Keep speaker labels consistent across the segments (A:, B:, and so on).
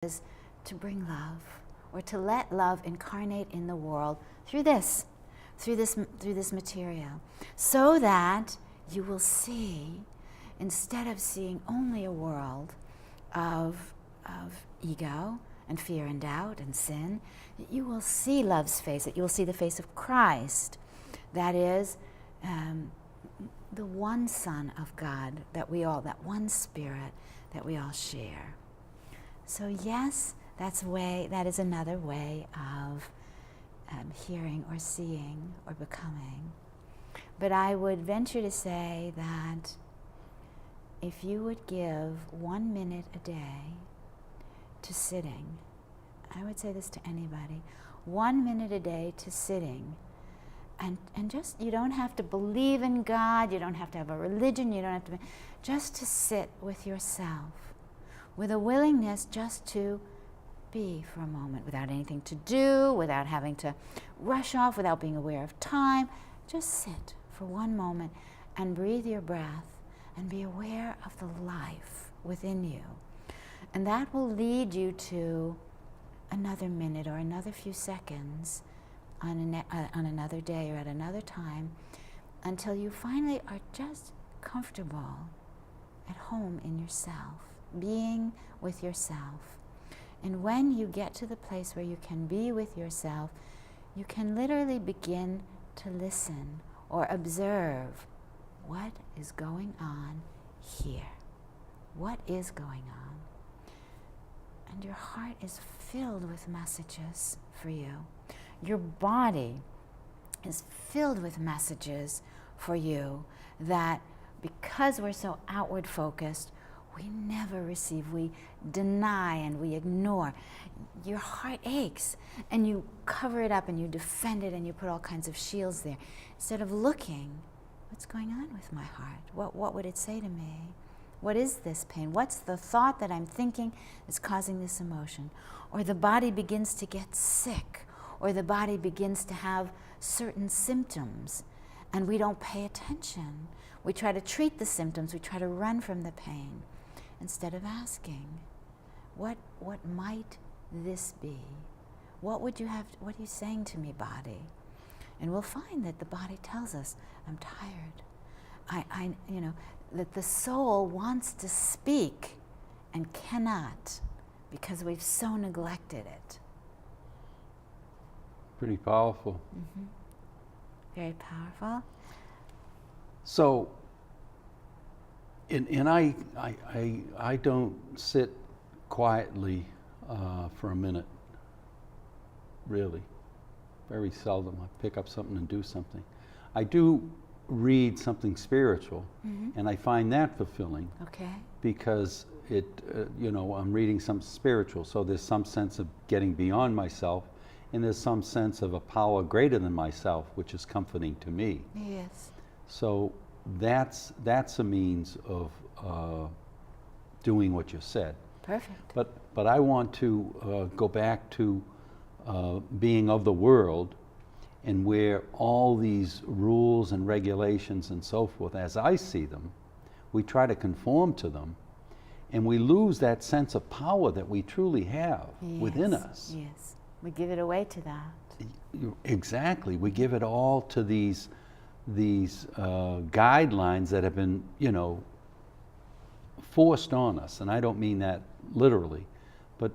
A: is to bring love, or to let love incarnate in the world through this material, so that you will see, instead of seeing only a world of ego and fear and doubt and sin, you will see love's face, that you will see the face of Christ, that is the one Son of God, that one Spirit that we all share. So yes, that is another way of hearing or seeing or becoming. But I would venture to say that if you would give 1 minute a day to sitting, I would say this to anybody, 1 minute a day to sitting, and just, you don't have to believe in God, you don't have to have a religion, you don't have to, just to sit with yourself, with a willingness just to be for a moment, without anything to do, without having to rush off, without being aware of time. Just sit for 1 moment and breathe your breath and be aware of the life within you. And that will lead you to another minute or another few seconds on another day or at another time, until you finally are just comfortable at home in yourself, being with yourself. And when you get to the place where you can be with yourself, you can literally begin to listen or observe what is going on here. What is going on? And your heart is filled with messages for you. Your body is filled with messages for you that, because we're so outward focused, we never receive. We deny and we ignore. Your heart aches and you cover it up and you defend it and you put all kinds of shields there, instead of looking, what's going on with my heart? What would it say to me? What is this pain? What's the thought that I'm thinking is causing this emotion? Or the body begins to get sick, or the body begins to have certain symptoms, and we don't pay attention. We try to treat the symptoms, we try to run from the pain, instead of asking, what might this be? What are you saying to me, body? And we'll find that the body tells us, I'm tired. That the soul wants to speak and cannot, because we've so neglected it.
B: Pretty powerful.
A: Mm-hmm. Very powerful.
B: So, and I don't sit quietly for a minute, really. Very seldom. I pick up something and do something. I do read something spiritual, mm-hmm. and I find that fulfilling.
A: Okay.
B: Because I'm reading something spiritual, so there's some sense of getting beyond myself, and there's some sense of a power greater than myself, which is comforting to me.
A: Yes.
B: So that's a means of doing what you said.
A: Perfect.
B: But I want to go back to being of the world, and where all these rules and regulations and so forth, as I see them, we try to conform to them, and we lose that sense of power that we truly have within us.
A: Yes, we give it away to that.
B: Exactly, we give it all to these guidelines that have been, forced on us. And I don't mean that literally, but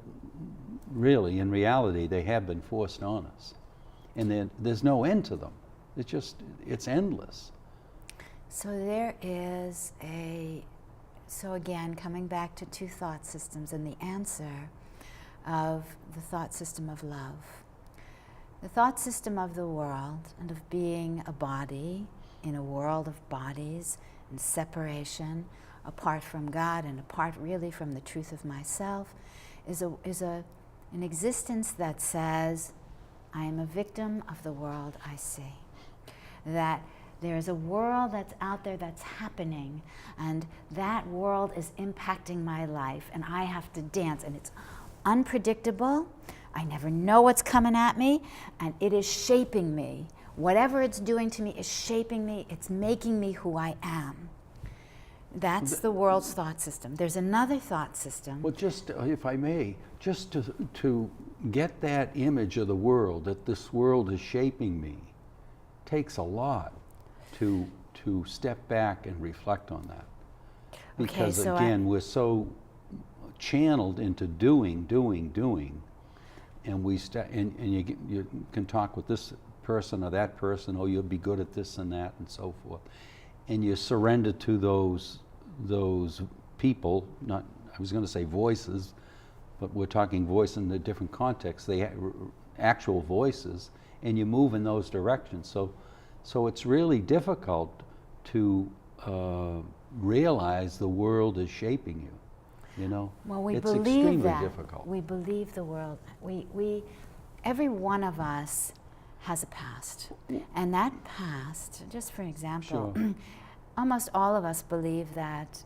B: really, in reality, they have been forced on us. And there's no end to them. It's endless.
A: So so again, coming back to two thought systems and the answer of the thought system of love. The thought system of the world and of being a body in a world of bodies and separation, apart from God and apart really from the truth of myself, is an existence that says, I am a victim of the world I see. That there is a world that's out there that's happening, and that world is impacting my life, and I have to dance, and it's unpredictable. I never know what's coming at me, and it is shaping me. Whatever it's doing to me is shaping me. It's making me who I am. That's the world's thought system. There's another thought system.
B: Well, just if I may, just to get that image of the world, that this world is shaping me, takes a lot to step back and reflect on that. Because
A: so
B: again, we're so channeled into doing, and you can talk with this person or that person, oh, you'll be good at this and that and so forth, and you surrender to those people. Not, I was going to say voices, but we're talking voice in a different context. They actual voices, and you move in those directions. So it's really difficult to realize the world is shaping you. You know,
A: well, we
B: it's
A: believe
B: extremely
A: that.
B: difficult.
A: We believe the world. Every one of us has a past, and that past, just for an example,
B: Sure.
A: almost all of us believe that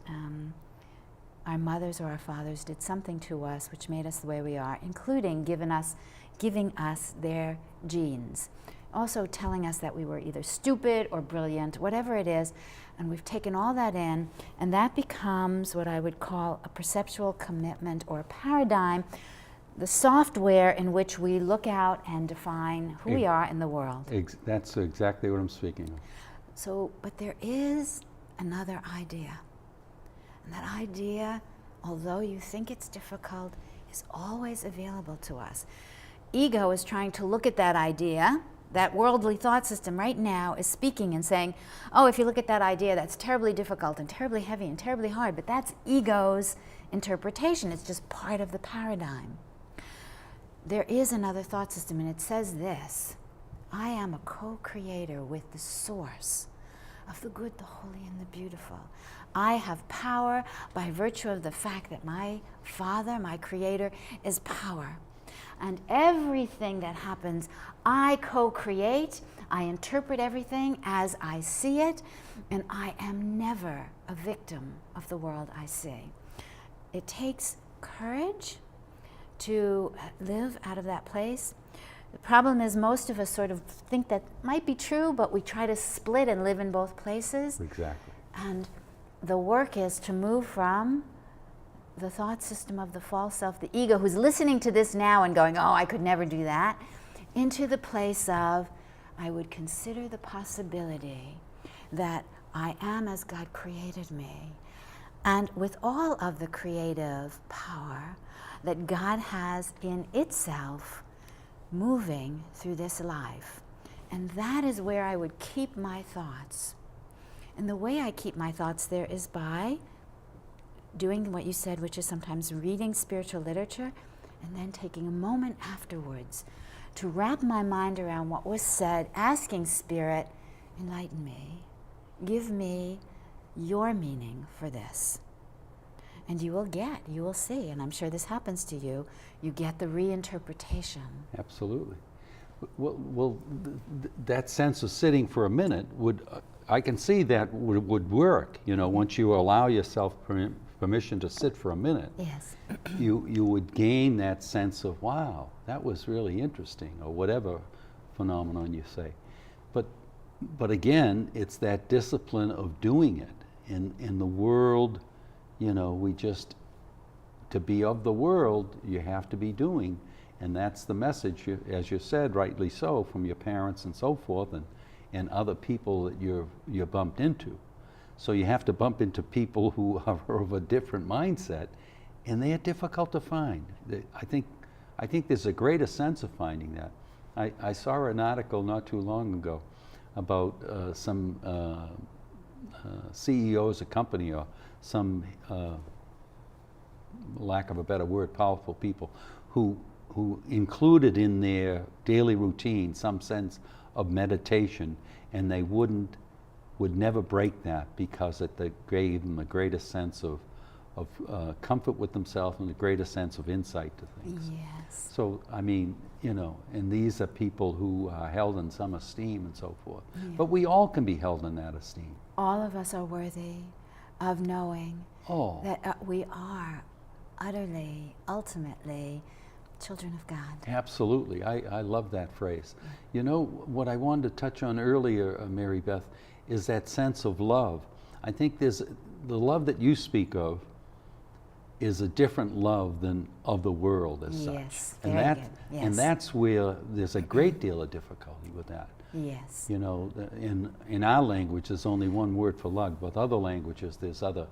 A: our mothers or our fathers did something to us which made us the way we are, including giving us their genes. Also telling us that we were either stupid or brilliant, whatever it is, and we've taken all that in, and that becomes what I would call a perceptual commitment or a paradigm, the software in which we look out and define who we are in the world.
B: That's exactly what I'm speaking of.
A: So, but there is another idea. And that idea, although you think it's difficult, is always available to us. Ego is trying to look at that idea. That worldly thought system right now is speaking and saying, oh, if you look at that idea, that's terribly difficult and terribly heavy and terribly hard, but that's ego's interpretation. It's just part of the paradigm. There is another thought system, and it says this: I am a co-creator with the source of the good, the holy, and the beautiful. I have power by virtue of the fact that my Father, my Creator, is power. And everything that happens, I co-create, I interpret everything as I see it, and I am never a victim of the world I see. It takes courage to live out of that place. The problem is most of us sort of think that might be true, but we try to split and live in both places.
B: Exactly.
A: And the work is to move from the thought system of the false self, the ego, who's listening to this now and going, oh, I could never do that, into the place of, I would consider the possibility that I am as God created me. And with all of the creative power that God has in itself moving through this life. And that is where I would keep my thoughts. And the way I keep my thoughts there is by doing what you said, which is sometimes reading spiritual literature and then taking a moment afterwards to wrap my mind around what was said, asking Spirit, enlighten me, give me your meaning for this. And you will see, and I'm sure this happens to you, you get the reinterpretation.
B: Absolutely. Well, that sense of sitting for a minute I can see that would work, you know, once you allow yourself permission to sit for a minute.
A: Yes.
B: You would gain that sense of, wow, that was really interesting, or whatever phenomenon you say. But again, it's that discipline of doing it. In the world, you know, to be of the world, you have to be doing. And that's the message, as you said, rightly so, from your parents and so forth, and other people that you're bumped into. So you have to bump into people who are of a different mindset, and they are difficult to find. I think there's a greater sense of finding that. I saw an article not too long ago about some CEOs of company, or some, lack of a better word, powerful people who included in their daily routine some sense of meditation, and they would never break that because it gave them the greatest sense of comfort with themselves and the greatest sense of insight to things.
A: Yes.
B: So, I mean, you know, and these are people who are held in some esteem and so forth. Yeah. But we all can be held in that esteem.
A: All of us are worthy of knowing that we are utterly, ultimately, children of God.
B: Absolutely. I love that phrase. Yeah. You know, what I wanted to touch on earlier, Mary Beth, is that sense of love. I think there's the love that you speak of is a different love than of the world as
A: Yes,
B: such.
A: very good.
B: And
A: Yes.
B: that's where there's a great deal of difficulty with that.
A: Yes.
B: You know, in our language, there's only one word for love, but other languages, there's other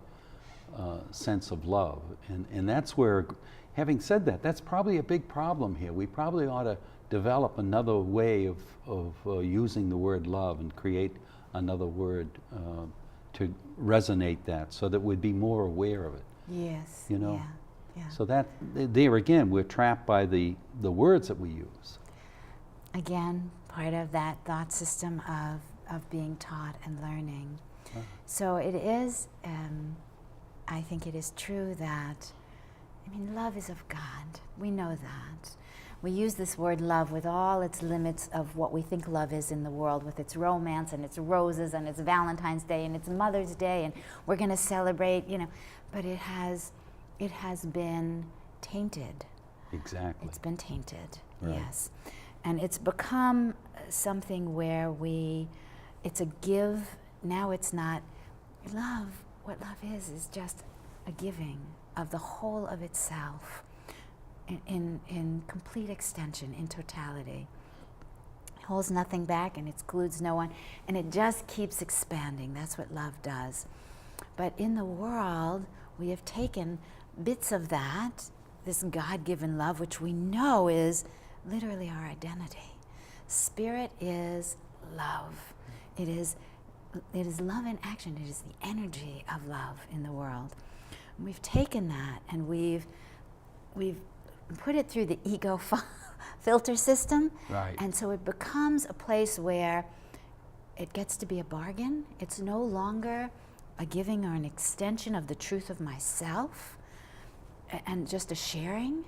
B: sense of love. And that's where, having said that, that's probably a big problem here. We probably ought to develop another way of using the word love and create another word to resonate that so that we'd be more aware of it.
A: Yes.
B: You know?
A: Yeah. Yeah.
B: So that, there again, we're trapped by the words that we use.
A: Again, part of that thought system of being taught and learning. So it is, I think it is true that, I mean, love is of God. We know that. We use this word love with all its limits of what we think love is in the world, with its romance and its roses and its Valentine's Day and its Mother's Day, and we're going to celebrate, you know, but it has been tainted.
B: Exactly.
A: It's been tainted,
B: Right.
A: yes. And it's become something where it's a give, now it's not love. What love is just a giving of the whole of itself in complete extension, in totality. It holds nothing back and it excludes no one, and it just keeps expanding. That's what love does. But in the world, we have taken bits of that, this God-given love, which we know is literally our identity. Spirit is love. It is love in action. It is the energy of love in the world. And we've taken that and we've put it through the ego filter system.
B: Right.
A: And so it becomes a place where it gets to be a bargain. It's no longer a giving or an extension of the truth of myself and just a sharing.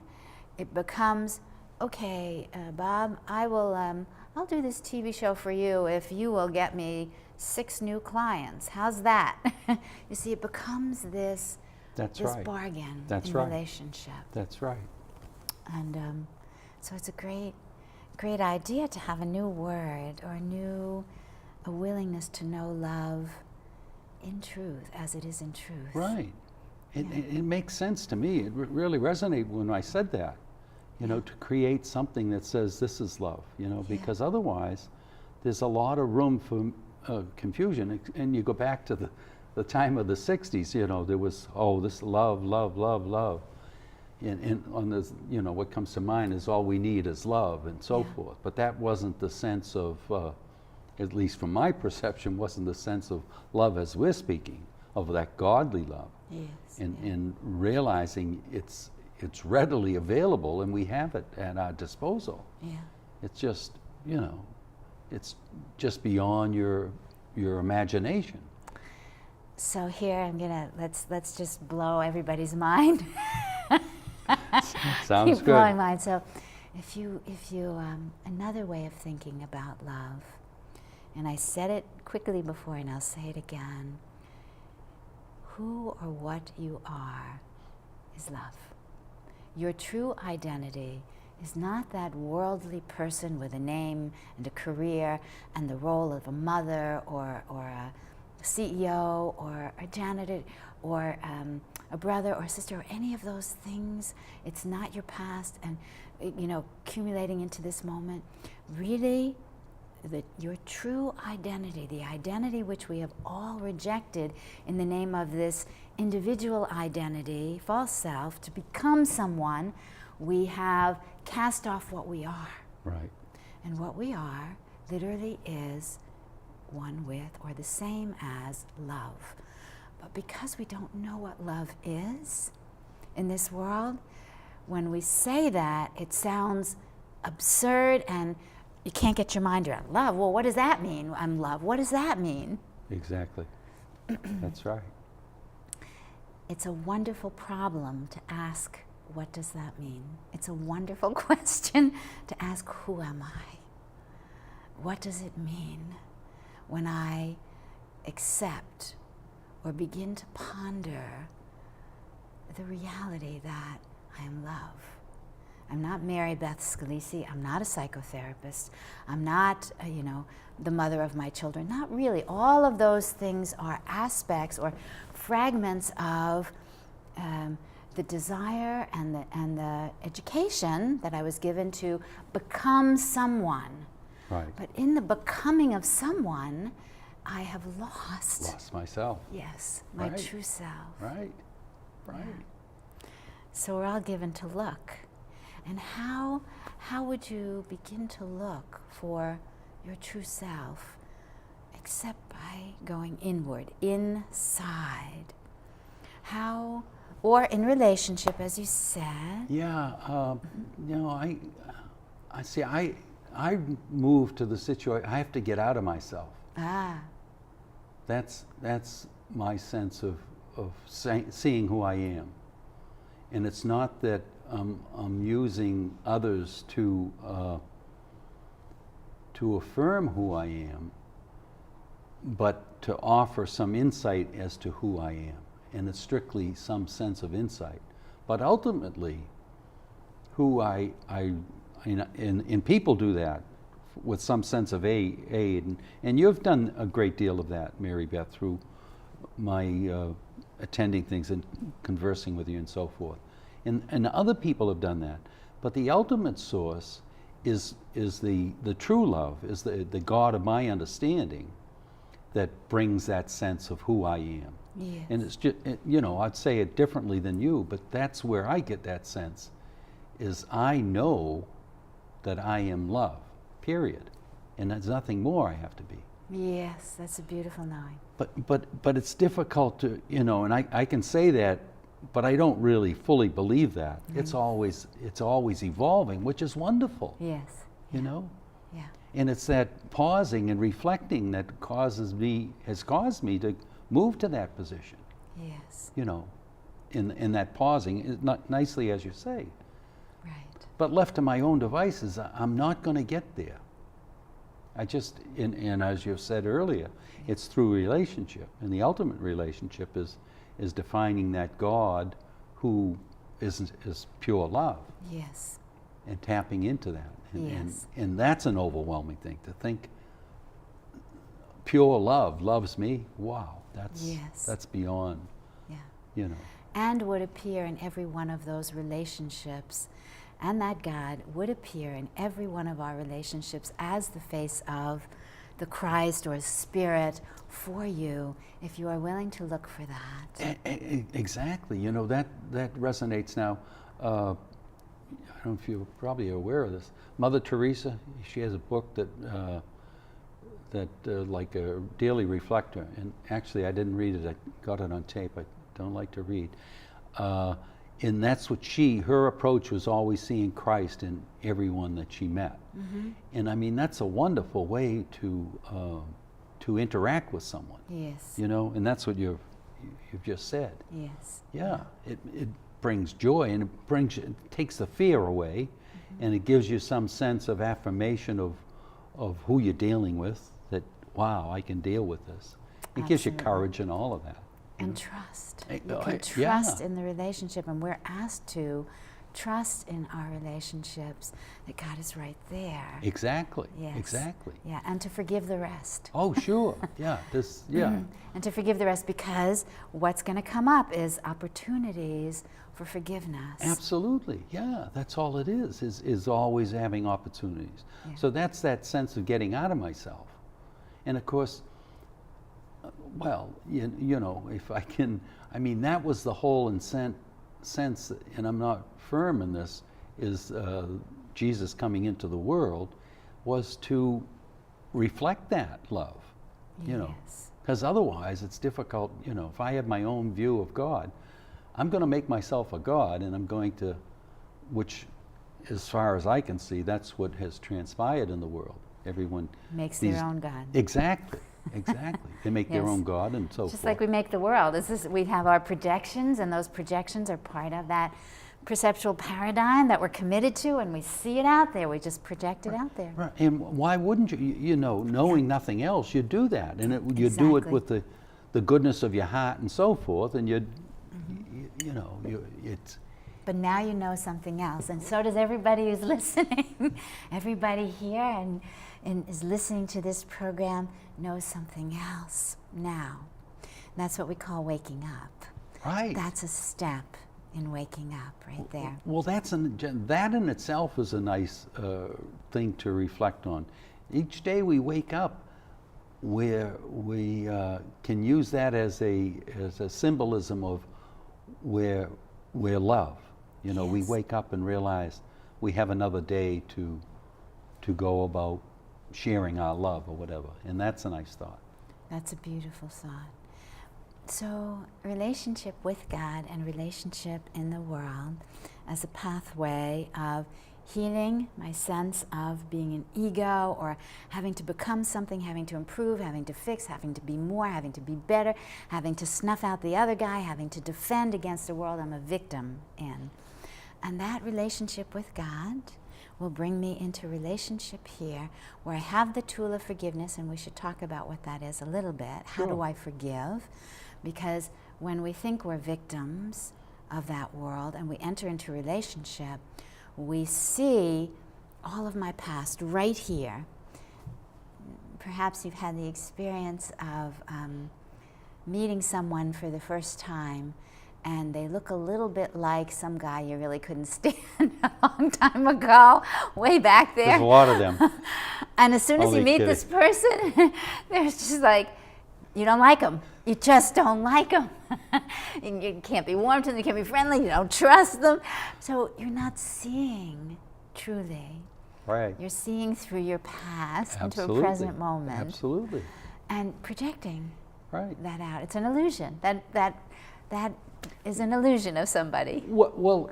A: It becomes, okay, Bob, I'll do this TV show for you if you will get me 6 new clients. How's that? You see, it becomes this bargain in relationship.
B: That's right.
A: And so it's a great idea to have a new word or a willingness to know love in truth, as it is in truth.
B: Right. It makes sense to me. It really resonated when I said that, you know, to create something that says this is love, you know, because otherwise there's a lot of room for confusion. And you go back to the time of the 60s, you know, there was, this love, love, love, love. And on this, you know, what comes to mind is all we need is love and so forth. But that wasn't the sense of, at least from my perception, wasn't the sense of love as we're speaking, of that godly love.
A: Yes.
B: And realizing it's readily available and we have it at our disposal.
A: Yeah.
B: It's just, you know, it's just beyond your imagination.
A: So here let's just blow everybody's mind.
B: Sounds
A: Keep
B: good.
A: blowing mine. So if you another way of thinking about love, and I said it quickly before and I'll say it again, who or what you are is love. Your true identity is not that worldly person with a name and a career and the role of a mother or a CEO or a janitor or a brother or sister or any of those things. It's not your past and, you know, accumulating into this moment. Really, your true identity, the identity which we have all rejected in the name of this individual identity, false self, to become someone, we have cast off what we are.
B: Right.
A: And what we are literally is one with or the same as love. But because we don't know what love is in this world, when we say that, it sounds absurd and you can't get your mind around love. Well, what does that mean? I'm love. What does that mean?
B: Exactly. That's right.
A: It's a wonderful problem to ask, what does that mean? It's a wonderful question to ask, who am I? What does it mean when I accept or begin to ponder the reality that I am love? I'm not Mary Beth Scalisi. I'm not a psychotherapist. I'm not, the mother of my children. Not really. All of those things are aspects or fragments of the desire and the education that I was given to become someone.
B: Right.
A: But in the becoming of someone, I have lost.
B: Lost myself.
A: Yes, my
B: Right.
A: true self.
B: Right. Right.
A: Yeah. So we're all given to look. And how would you begin to look for your true self except by going inward, inside? How, or in relationship, as you said.
B: Yeah. I see. I moved to the situation. I have to get out of myself.
A: Ah,
B: That's my sense of seeing who I am, and it's not that I'm using others to affirm who I am, but to offer some insight as to who I am, and it's strictly some sense of insight. But ultimately, who and people do that with some sense of aid, and you've done a great deal of that, Mary Beth, through my attending things and conversing with you and so forth. And other people have done that. But the ultimate source is the true love, is the God of my understanding that brings that sense of who I am.
A: yes.
B: And it's just, I'd say it differently than you, but that's where I get that sense, is I know that I am love, period. And there's nothing more I have to be.
A: Yes, that's a beautiful knowing.
B: But it's difficult to, and I can say that, but I don't really fully believe that. It's always evolving, which is wonderful,
A: Yes.
B: Yeah.
A: Yeah.
B: And it's that pausing and reflecting that has caused me to move to that position,
A: Yes.
B: in that pausing, not nicely as you say.
A: Right.
B: But left to my own devices, I'm not going to get there. And as you've said earlier, it's through relationship. And the ultimate relationship is defining that God who is pure love
A: Yes.
B: and tapping into that.
A: Yes.
B: And that's an overwhelming thing, to think pure love loves me. Wow,
A: Yes.
B: that's beyond,
A: Yeah. And would appear in every one of those relationships. And that God would appear in every one of our relationships as the face of the Christ or Spirit for you, if you are willing to look for that.
B: Exactly. That resonates now. I don't know if you're probably aware of this. Mother Teresa, she has a book that like a daily reflector. And actually, I didn't read it. I got it on tape. I don't like to read. And that's what her approach was always seeing Christ in everyone that she met.
A: Mm-hmm.
B: And I mean, that's a wonderful way to interact with someone.
A: Yes.
B: And that's what you've just said.
A: Yes.
B: Yeah, it brings joy, and it takes the fear away, and it gives you some sense of affirmation of who you're dealing with, that, wow, I can deal with this. It gives you
A: Absolutely.
B: courage and all of that.
A: And trust. You
B: yeah.
A: can trust in the relationship, and we're asked to trust in our relationships that God is right there.
B: Exactly.
A: Yes.
B: Exactly.
A: Yeah, and to forgive the rest.
B: Oh, sure. Yeah.
A: And to forgive the rest, because what's going to come up is opportunities for forgiveness.
B: Absolutely. Yeah. That's all it is always having opportunities.
A: Yeah.
B: So that's that sense of getting out of myself. And of course, well, if I can, that was the whole sense, and I'm not firm in this, is Jesus coming into the world was to reflect that love,
A: Yes.
B: because otherwise it's difficult, if I have my own view of God, I'm going to make myself a God, and I'm going to, which as far as I can see, that's what has transpired in the world. Everyone
A: Makes their own God.
B: Exactly. They make their
A: Yes.
B: own God and so forth.
A: Just like we make the world. We have our projections, and those projections are part of that perceptual paradigm that we're committed to, and we see it out there. We just project it out there.
B: Right. And why wouldn't you? Knowing nothing else, you do that, and you do it
A: Exactly.
B: with the goodness of your heart and so forth, and it's.
A: but now you know something else, and so does everybody who's listening. Everybody here and is listening to this program knows something else now. And that's what we call waking up.
B: Right.
A: That's a step in waking up right there.
B: Well, that in itself is a nice thing to reflect on. Each day we wake up, we can use that as a symbolism of we're love. You know, we
A: Yes.
B: wake up and realize we have another day to go about sharing our love or whatever, and that's a nice thought.
A: That's a beautiful thought. So, relationship with God and relationship in the world as a pathway of healing my sense of being an ego or having to become something, having to improve, having to fix, having to be more, having to be better, having to snuff out the other guy, having to defend against the world I'm a victim in. And that relationship with God will bring me into relationship here where I have the tool of forgiveness, and we should talk about what that is a little bit. How do
B: Sure.
A: I forgive? Because when we think we're victims of that world and we enter into relationship, we see all of my past right here. Perhaps you've had the experience of meeting someone for the first time and they look a little bit like some guy you really couldn't stand a long time ago, way back there.
B: There's a lot of them.
A: And as soon as you
B: Only
A: meet
B: kidding.
A: this person, there's just like, you don't like them. You just don't like them. You can't be warm to them, you can't be friendly, you don't trust them. So you're not seeing truly.
B: Right.
A: You're seeing through your past
B: Absolutely.
A: into a present moment
B: Absolutely.
A: and projecting
B: Right.
A: that out. It's an illusion. That is an illusion of somebody.
B: Well,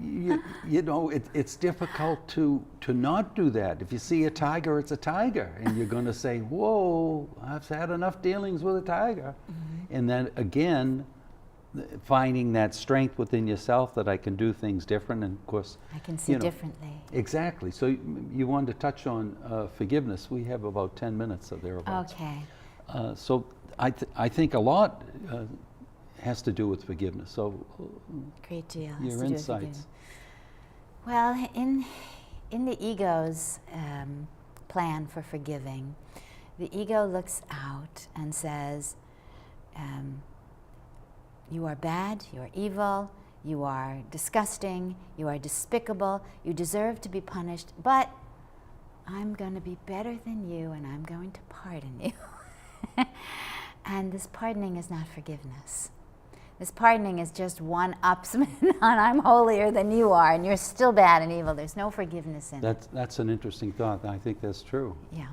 B: you know, it's difficult to not do that. If you see a tiger, it's a tiger, and you're going to say, "Whoa, I've had enough dealings with a tiger," and then again, finding that strength within yourself that I can do things different, and of course,
A: I can see
B: you know,
A: differently.
B: Exactly. So you wanted to touch on forgiveness. We have about 10 minutes or thereabouts.
A: Okay.
B: So I think a lot has to do with forgiveness. So
A: Great deal. Has
B: your
A: to do with
B: insights.
A: forgiveness. Well, in the ego's plan for forgiving, the ego looks out and says, you are bad, you are evil, you are disgusting, you are despicable, you deserve to be punished, but I'm going to be better than you and I'm going to pardon you. And this pardoning is not forgiveness. This pardoning is just one-upsman on I'm holier than you are and you're still bad and evil. There's no forgiveness in it.
B: That's an interesting thought. I think that's true.
A: Yeah.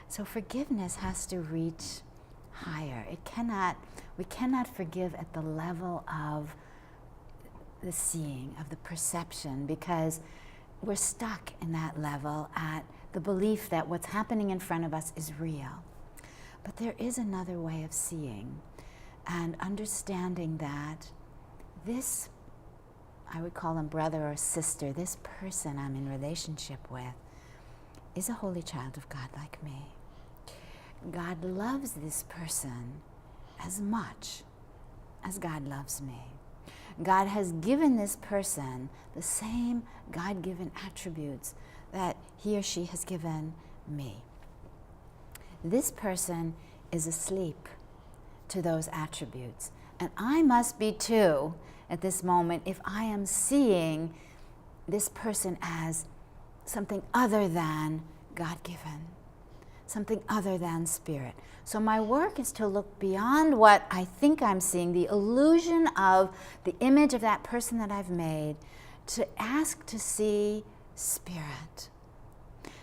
A: So forgiveness has to reach higher. We cannot forgive at the level of the seeing, of the perception, because we're stuck in that level at the belief that what's happening in front of us is real. But there is another way of seeing and understanding that this, I would call him brother or sister, this person I'm in relationship with is a holy child of God like me. God loves this person as much as God loves me. God has given this person the same God-given attributes that he or she has given me. This person is asleep to those attributes, and I must be too at this moment if I am seeing this person as something other than God-given, something other than spirit. So my work is to look beyond what I think I'm seeing, the illusion of the image of that person that I've made, to ask to see spirit.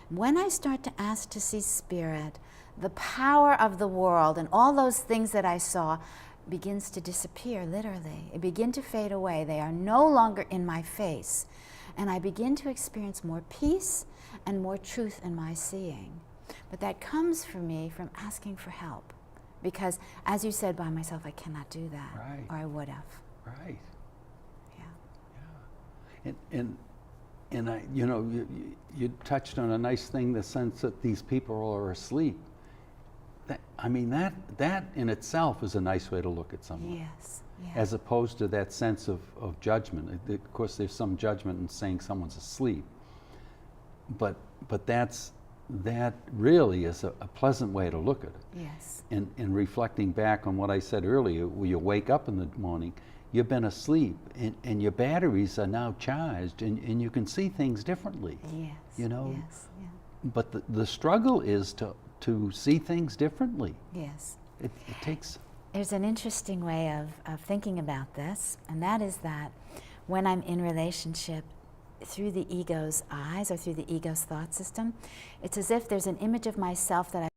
A: When I start to ask to see spirit, the power of the world and all those things that I saw begins to disappear, literally. It begin to fade away. They are no longer in my face. And I begin to experience more peace and more truth in my seeing. But that comes for me from asking for help. Because, as you said, by myself, I cannot do that.
B: Right.
A: Or I would have.
B: Right.
A: Yeah.
B: And I, you know, you touched on a nice thing, the sense that these people are asleep. That in itself is a nice way to look at someone.
A: Yes. Yeah.
B: as opposed to that sense of judgment. Of course, there's some judgment in saying someone's asleep, but that really is a pleasant way to look at it.
A: Yes.
B: And reflecting back on what I said earlier, when you wake up in the morning, you've been asleep, and your batteries are now charged, and you can see things differently.
A: Yes.
B: You know?
A: Yes. Yeah.
B: But the struggle is to see things differently.
A: Yes.
B: It takes...
A: There's an interesting way of thinking about this, and that is that when I'm in relationship through the ego's eyes or through the ego's thought system, it's as if there's an image of myself that